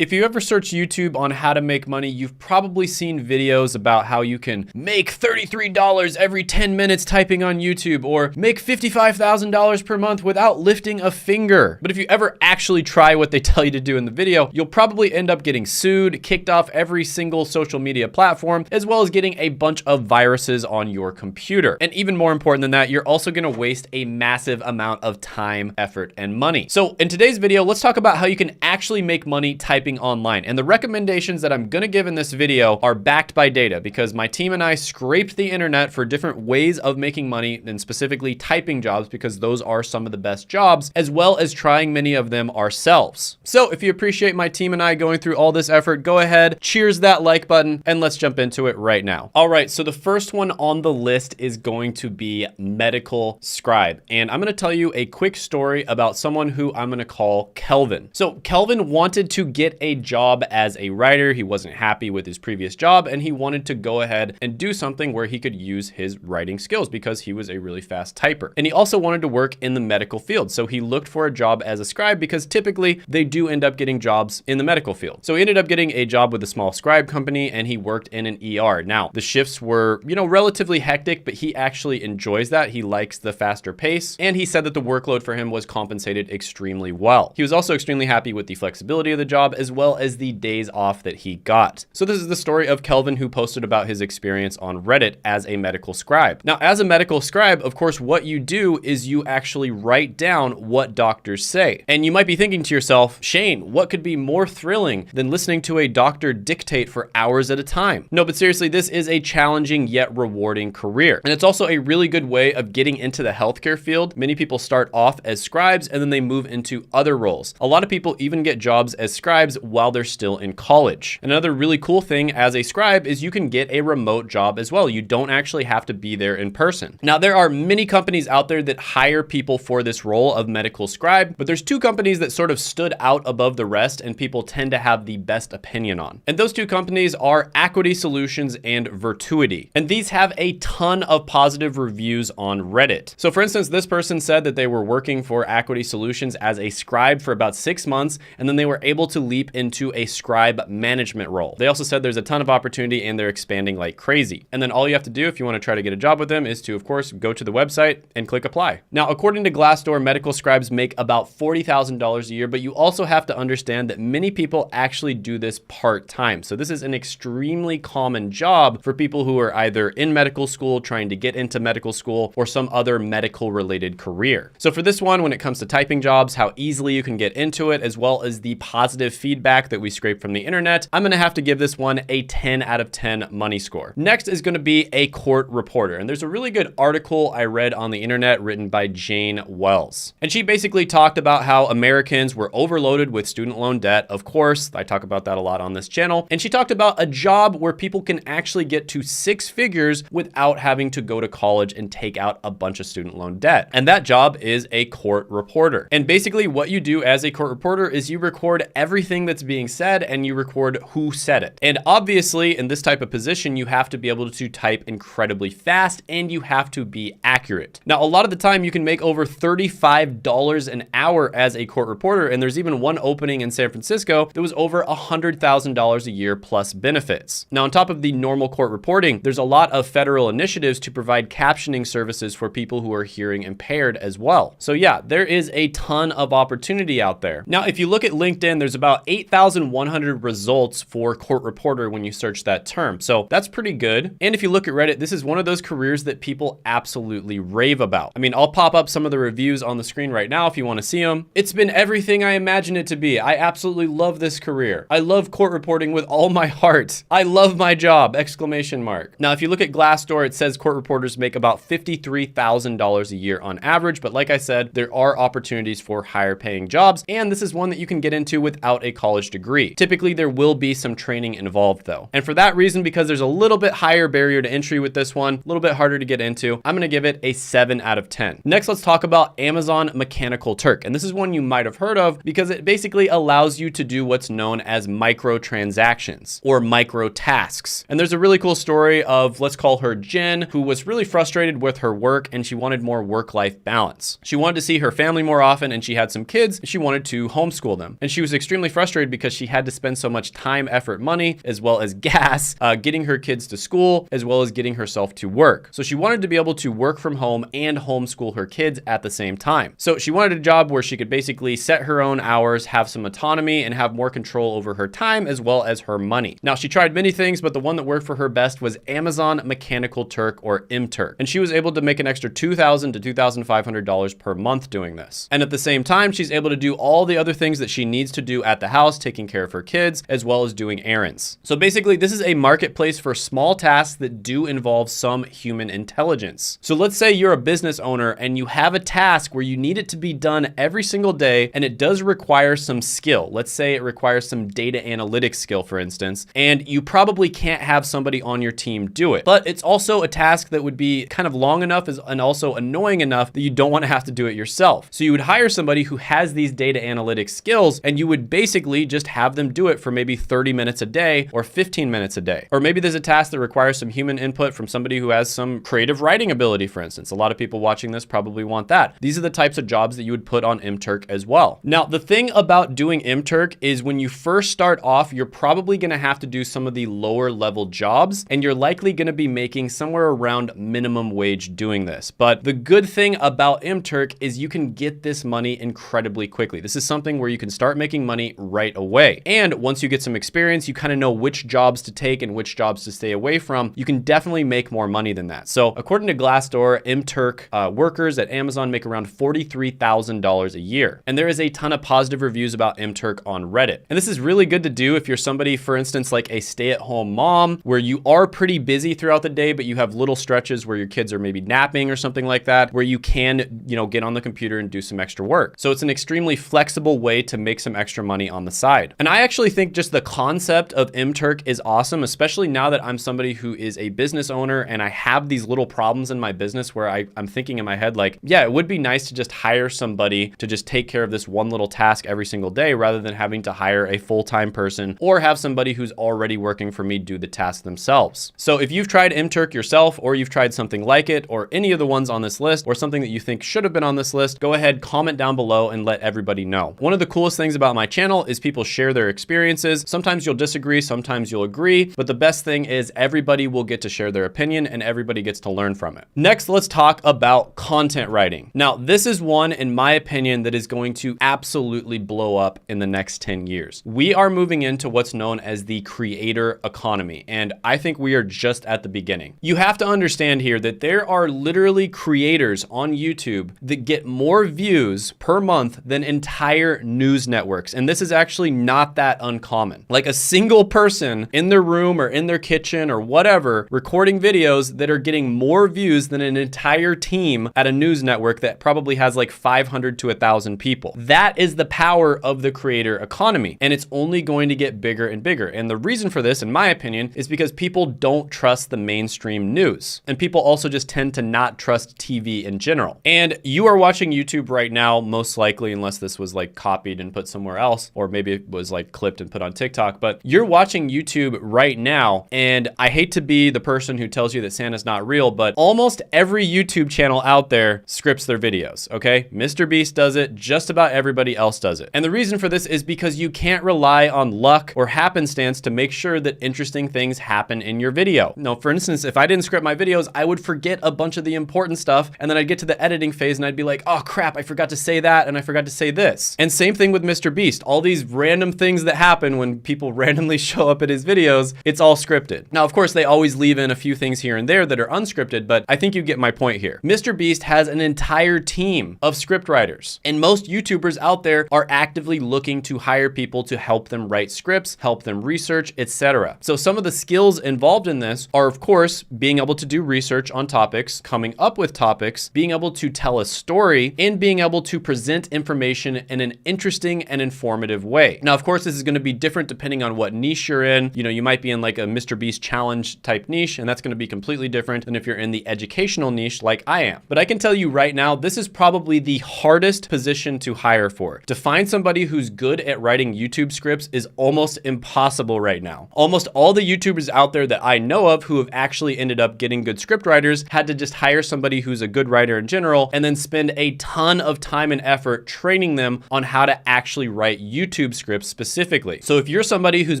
If you ever search YouTube on how to make money, you've probably seen videos about how you can make $33 every 10 minutes typing on YouTube, or make $55,000 per month without lifting a finger. But if you ever actually try what they tell you to do in the video, you'll probably end up getting sued, kicked off every single social media platform, as well as getting a bunch of viruses on your computer. And even more important than that, you're also gonna waste a massive amount of time, effort, and money. So in today's video, let's talk about how you can actually make money typing online. And the recommendations that I'm gonna give in this video are backed by data, because my team and I scraped the internet for different ways of making money, and specifically typing jobs, because those are some of the best jobs, as well as trying many of them ourselves. So if you appreciate my team and I going through all this effort, go ahead, cheers that like button, and let's jump into it right now. All right, so the first one on the list is going to be medical scribe. And I'm gonna tell you a quick story about someone who I'm gonna call Kelvin. So Kelvin wanted to get a job as a writer. He wasn't happy with his previous job, and he wanted to go ahead and do something where he could use his writing skills because he was a really fast typer. And he also wanted to work in the medical field. So he looked for a job as a scribe, because typically they do end up getting jobs in the medical field. So he ended up getting a job with a small scribe company, and he worked in an ER. Now, the shifts were, relatively hectic, but he actually enjoys that. He likes the faster pace, and he said that the workload for him was compensated extremely well. He was also extremely happy with the flexibility of the job, as well as the days off that he got. So this is the story of Kelvin, who posted about his experience on Reddit as a medical scribe. Now, as a medical scribe, of course, what you do is you actually write down what doctors say. And you might be thinking to yourself, Shane, what could be more thrilling than listening to a doctor dictate for hours at a time? No, but seriously, this is a challenging yet rewarding career. And it's also a really good way of getting into the healthcare field. Many people start off as scribes and then they move into other roles. A lot of people even get jobs as scribes while they're still in college. Another really cool thing as a scribe is you can get a remote job as well. You don't actually have to be there in person. Now, there are many companies out there that hire people for this role of medical scribe, but there's two companies that sort of stood out above the rest and people tend to have the best opinion on. And those two companies are Equity Solutions and Virtuity. And these have a ton of positive reviews on Reddit. So for instance, this person said that they were working for Equity Solutions as a scribe for about 6 months, and then they were able to leap into a scribe management role. They also said there's a ton of opportunity and they're expanding like crazy. And then all you have to do if you want to try to get a job with them is to, of course, go to the website and click apply. Now, according to Glassdoor, medical scribes make about $40,000 a year, but you also have to understand that many people actually do this part-time. So this is an extremely common job for people who are either in medical school, trying to get into medical school, or some other medical related career. So for this one, when it comes to typing jobs, how easily you can get into it, as well as the positive feedback that we scraped from the internet, I'm gonna have to give this one a 10 out of 10 money score. Next is gonna be a court reporter. And there's a really good article I read on the internet written by Jane Wells. And she basically talked about how Americans were overloaded with student loan debt. Of course, I talk about that a lot on this channel. And she talked about a job where people can actually get to 6 figures without having to go to college and take out a bunch of student loan debt. And that job is a court reporter. And basically what you do as a court reporter is you record everything that's being said and you record who said it. And obviously in this type of position, you have to be able to type incredibly fast and you have to be accurate. Now, a lot of the time you can make over $35 an hour as a court reporter. And there's even one opening in San Francisco that was over $100,000 a year plus benefits. Now, on top of the normal court reporting, there's a lot of federal initiatives to provide captioning services for people who are hearing impaired as well. So yeah, there is a ton of opportunity out there. Now, if you look at LinkedIn, there's about 8,100 results for court reporter when you search that term. So that's pretty good. And if you look at Reddit, this is one of those careers that people absolutely rave about. I mean, I'll pop up some of the reviews on the screen right now if you want to see them. It's been everything I imagined it to be. I absolutely love this career. I love court reporting with all my heart. I love my job, exclamation mark. Now, if you look at Glassdoor, it says court reporters make about $53,000 a year on average. But like I said, there are opportunities for higher paying jobs. And this is one that you can get into without a college degree. Typically, there will be some training involved though. And for that reason, because there's a little bit higher barrier to entry with this one, a little bit harder to get into, I'm gonna give it a 7 out of 10. Next, let's talk about Amazon Mechanical Turk. And this is one you might have heard of because it basically allows you to do what's known as microtransactions or micro tasks. And there's a really cool story of, let's call her Jen, who was really frustrated with her work and she wanted more work-life balance. She wanted to see her family more often and she had some kids and she wanted to homeschool them. And she was extremely frustrated frustrated because she had to spend so much time, effort, money, as well as gas, getting her kids to school, as well as getting herself to work. So she wanted to be able to work from home and homeschool her kids at the same time. So she wanted a job where she could basically set her own hours, have some autonomy, and have more control over her time as well as her money. Now, she tried many things, but the one that worked for her best was Amazon Mechanical Turk, or mTurk. And she was able to make an extra $2,000 to $2,500 per month doing this. And at the same time, she's able to do all the other things that she needs to do at the house, taking care of her kids, as well as doing errands. So basically, this is a marketplace for small tasks that do involve some human intelligence. So let's say you're a business owner and you have a task where you need it to be done every single day, and it does require some skill. Let's say it requires some data analytics skill, for instance, and you probably can't have somebody on your team do it. But it's also a task that would be kind of long enough and also annoying enough that you don't want to have to do it yourself. So you would hire somebody who has these data analytics skills, and you would basically just have them do it for maybe 30 minutes a day or 15 minutes a day. Or maybe there's a task that requires some human input from somebody who has some creative writing ability, for instance. A lot of people watching this probably want that. These are the types of jobs that you would put on mTurk as well. Now, the thing about doing mTurk is when you first start off, you're probably going to have to do some of the lower level jobs, and you're likely going to be making somewhere around minimum wage doing this. But the good thing about mTurk is you can get this money incredibly quickly. This is something where you can start making money right away. And once you get some experience, you kind of know which jobs to take and which jobs to stay away from. You can definitely make more money than that. So according to Glassdoor, mTurk workers at Amazon make around $43,000 a year. And there is a ton of positive reviews about mTurk on Reddit. And this is really good to do if you're somebody, for instance, like a stay-at-home mom, where you are pretty busy throughout the day, but you have little stretches where your kids are maybe napping or something like that, where you can, get on the computer and do some extra work. So it's an extremely flexible way to make some extra money on the side. And I actually think just the concept of mTurk is awesome, especially now that I'm somebody who is a business owner and I have these little problems in my business where I'm thinking in my head, like, yeah, it would be nice to just hire somebody to just take care of this one little task every single day rather than having to hire a full-time person or have somebody who's already working for me do the task themselves. So if you've tried mTurk yourself, or you've tried something like it, or any of the ones on this list, or something that you think should have been on this list, go ahead, comment down below and let everybody know. One of the coolest things about my channel is people share their experiences. Sometimes you'll disagree, sometimes you'll agree, but the best thing is everybody will get to share their opinion and everybody gets to learn from it. Next, let's talk about content writing. Now, this is one, in my opinion, that is going to absolutely blow up in the next 10 years. We are moving into what's known as the creator economy, and I think we are just at the beginning. You have to understand here that there are literally creators on YouTube that get more views per month than entire news networks, and this is actually not that uncommon. Like a single person in their room or in their kitchen or whatever recording videos that are getting more views than an entire team at a news network that probably has like 500 to 1,000 people. That is the power of the creator economy, and it's only going to get bigger and bigger. And the reason for this, in my opinion, is because people don't trust the mainstream news, and people also just tend to not trust TV in general. And you are watching YouTube right now, most likely, unless this was like copied and put somewhere else, or maybe it was like clipped and put on TikTok, but you're watching YouTube right now, and I hate to be the person who tells you that Santa's not real, but almost every YouTube channel out there scripts their videos, okay? Mr. Beast does it, just about everybody else does it. And the reason for this is because you can't rely on luck or happenstance to make sure that interesting things happen in your video. No, for instance, if I didn't script my videos, I would forget a bunch of the important stuff, and then I'd get to the editing phase and I'd be like, oh crap, I forgot to say that, and I forgot to say this. And same thing with Mr. Beast. All these random things that happen when people randomly show up at his videos, it's all scripted. Now, of course, they always leave in a few things here and there that are unscripted, but I think you get my point here. Mr. Beast has an entire team of script writers, and most YouTubers out there are actively looking to hire people to help them write scripts, help them research, etc. So some of the skills involved in this are, of course, being able to do research on topics, coming up with topics, being able to tell a story, and being able to present information in an interesting and informative way. Now, of course, this is going to be different depending on what niche you're in. You might be in like a Mr. Beast challenge type niche, and that's going to be completely different than if you're in the educational niche like I am. But I can tell you right now, this is probably the hardest position to hire for. To find somebody who's good at writing YouTube scripts is almost impossible right now. Almost all the YouTubers out there that I know of who have actually ended up getting good script writers had to just hire somebody who's a good writer in general and then spend a ton of time and effort training them on how to actually write YouTube YouTube scripts specifically. So if you're somebody who's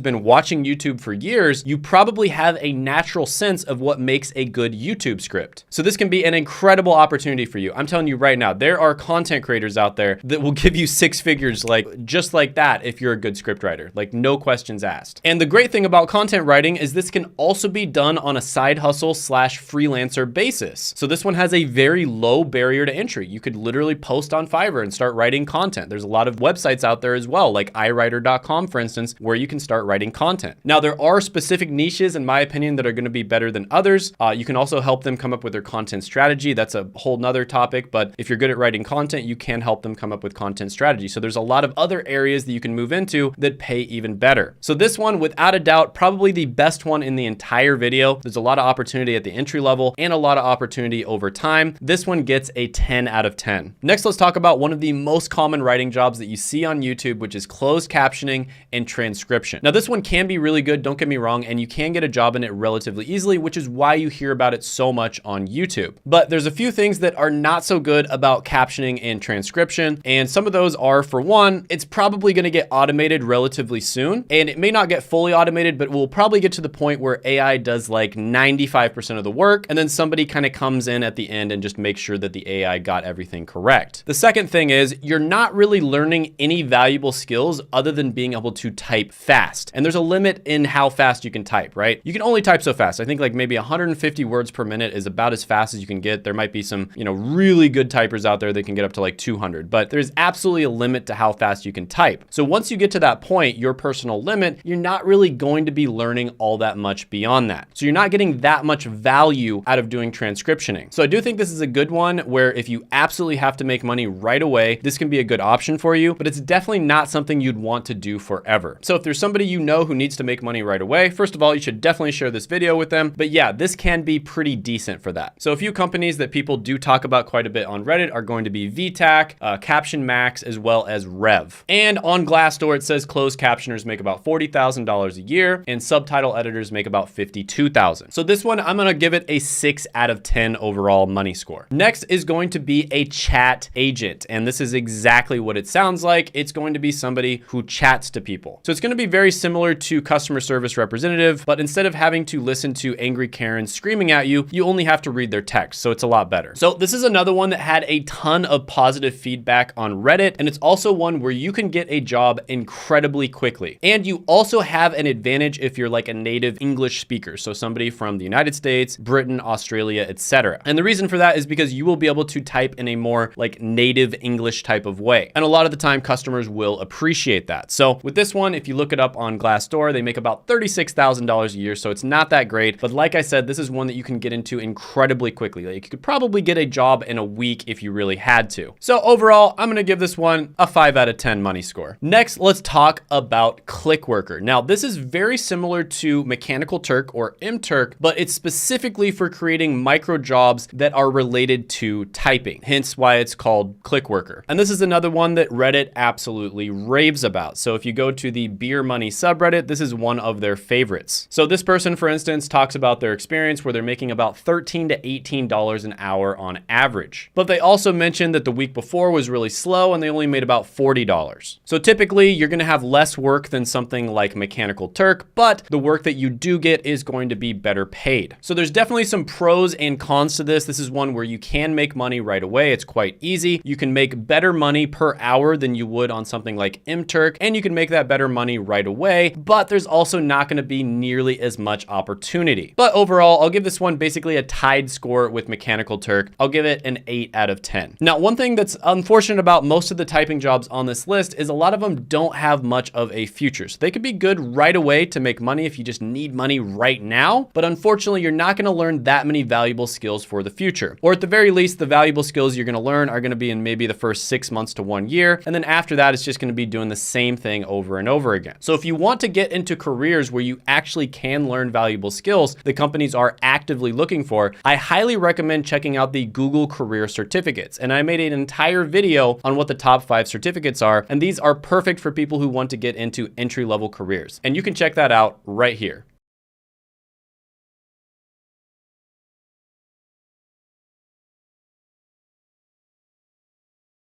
been watching YouTube for years, you probably have a natural sense of what makes a good YouTube script. So this can be an incredible opportunity for you. I'm telling you right now, there are content creators out there that will give you 6 figures just like that if you're a good script writer, like no questions asked. And the great thing about content writing is this can also be done on a side hustle / freelancer basis. So this one has a very low barrier to entry. You could literally post on Fiverr and start writing content. There's a lot of websites out there as well, like iWriter.com, for instance, where you can start writing content. Now, there are specific niches, in my opinion, that are going to be better than others. You can also help them come up with their content strategy. That's a whole nother topic, but if you're good at writing content, you can help them come up with content strategy. So there's a lot of other areas that you can move into that pay even better. So this one, without a doubt, probably the best one in the entire video. There's a lot of opportunity at the entry level and a lot of opportunity over time. This one gets a 10 out of 10. Next, let's talk about one of the most common writing jobs that you see on YouTube, which is closed captioning and transcription. Now, this one can be really good, don't get me wrong, and you can get a job in it relatively easily, which is why you hear about it so much on YouTube. But there's a few things that are not so good about captioning and transcription, and some of those are, for one, it's probably going to get automated relatively soon, and it may not get fully automated, but we'll probably get to the point where AI does like 95% of the work, and then somebody kind of comes in at the end and just makes sure that the AI got everything correct. The second thing is you're not really learning any valuable skills other than being able to type fast. And there's a limit in how fast you can type, right? You can only type so fast. I think like maybe 150 words per minute is about as fast as you can get. There might be some, really good typers out there that can get up to like 200, but there's absolutely a limit to how fast you can type. So once you get to that point, your personal limit, you're not really going to be learning all that much beyond that. So you're not getting that much value out of doing transcriptioning. So I do think this is a good one where if you absolutely have to make money right away, this can be a good option for you, but it's definitely not something you'd want to do forever. So if there's somebody you know who needs to make money right away, first of all, you should definitely share this video with them. But yeah, this can be pretty decent for that. So a few companies that people do talk about quite a bit on Reddit are going to be VTAC, Caption Max, as well as Rev. And on Glassdoor, it says closed captioners make about $40,000 a year and subtitle editors make about $52,000. So this one, I'm gonna give it a 6 out of 10 overall money score. Next is going to be a chat agent. And this is exactly what it sounds like. It's going to be somebody who chats to people. So it's going to be very similar to customer service representative, but instead of having to listen to angry Karens screaming at you, you only have to read their text. So it's a lot better. So this is another one that had a ton of positive feedback on Reddit. And it's also one where you can get a job incredibly quickly. And you also have an advantage if you're like a native English speaker. So somebody from the United States, Britain, Australia, etc. And the reason for that is because you will be able to type in a more like native English type of way. And a lot of the time customers will appreciate that. So with this one, if you look it up on Glassdoor, they make about $36,000 a year. So it's not that great. But like I said, this is one that you can get into incredibly quickly. Like you could probably get a job in a week if you really had to. So overall, I'm going to give this one a 5 out of 10 money score. Next, let's talk about ClickWorker. Now, this is very similar to Mechanical Turk or mTurk, but it's specifically for creating micro jobs that are related to typing, hence why it's called ClickWorker. And this is another one that Reddit absolutely raves about. So if you go to the Beer Money subreddit, this is one of their favorites. So this person, for instance, talks about their experience where they're making about $13 to $18 an hour on average. But they also mentioned that the week before was really slow and they only made about $40. So typically you're going to have less work than something like Mechanical Turk, but the work that you do get is going to be better paid. So there's definitely some pros and cons to this. This is one where you can make money right away. It's quite easy. You can make better money per hour than you would on something like mTurk, and you can make that better money right away, but there's also not going to be nearly as much opportunity. But overall, I'll give this one basically a tied score with Mechanical Turk. I'll give it an 8 out of 10. Now, one thing that's unfortunate about most of the typing jobs on this list is a lot of them don't have much of a future. So they could be good right away to make money if you just need money right now, but unfortunately, you're not going to learn that many valuable skills for the future. Or at the very least, the valuable skills you're going to learn are going to be in maybe the first 6 months to 1 year. And then after that, it's just going to be doing the same thing over and over again. So if you want to get into careers where you actually can learn valuable skills that companies are actively looking for, I highly recommend checking out the Google Career Certificates. And I made an entire video on what the top 5 certificates are. And these are perfect for people who want to get into entry-level careers. And you can check that out right here.